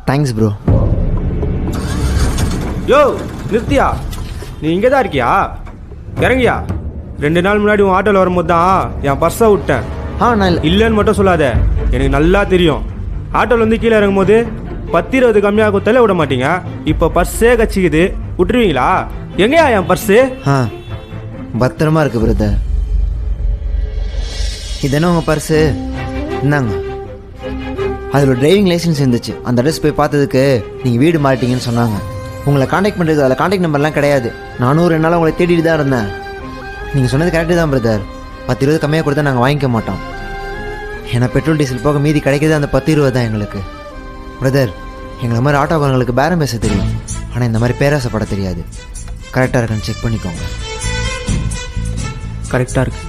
Thanks bro. யோ நிறுத்தியா, நீ இங்கே தான் இருக்கியா? இறங்கியா. 2 நாள் முன்னாடி உன் ஆட்டோவில் வரும்போது தான் என் பர்ஸை விட்டேன். நான் இல்லைன்னு மட்டும் சொல்லாத, எனக்கு நல்லா தெரியும். ஆட்டோவில் வந்து கீழே இறங்கும் போது 10-20 கம்மியாக கொடுத்தாலே விட மாட்டீங்க. இப்போ பர்ஸே கச்சிக்குது, விட்டுருவீங்களா? எங்கேயா என் பர்ஸு? பத்திரமா இருக்கு பிரதர். இதென்ன உங்கள் பர்ஸு? இந்தாங்க. அதில் ஒரு டிரைவிங் லைசன்ஸ் இருந்துச்சு. அந்த அட்ரஸ் போய் பார்த்ததுக்கு நீங்கள் வீடு மாட்டிங்கன்னு சொன்னாங்க. உங்களை காண்டாக்ட் பண்ணுறது அதில் காண்டாக்ட் நம்பர்லாம் கிடையாது. நானும் 2 நாள் உங்களை தேடிட்டு தான் இருந்தேன். நீங்கள் சொன்னது கரெக்டு தான் பிரதர். 10-20 கம்மியாக கொடுத்தா நாங்கள் வாங்கிக்க மாட்டோம். ஏன்னா பெட்ரோல் டீசல் போக மீதி கிடைக்கிறது அந்த 10-20 தான் எங்களுக்கு. பிரதர், எங்களை மாதிரி ஆட்டோக்காரங்களுக்கு பேரம் பேச தெரியும், ஆனால் இந்த மாதிரி பேராசைப்பட தெரியாது. கரெக்டாக இருக்கான்னு செக் பண்ணிக்கோங்க. கரெக்டாக இருக்கு.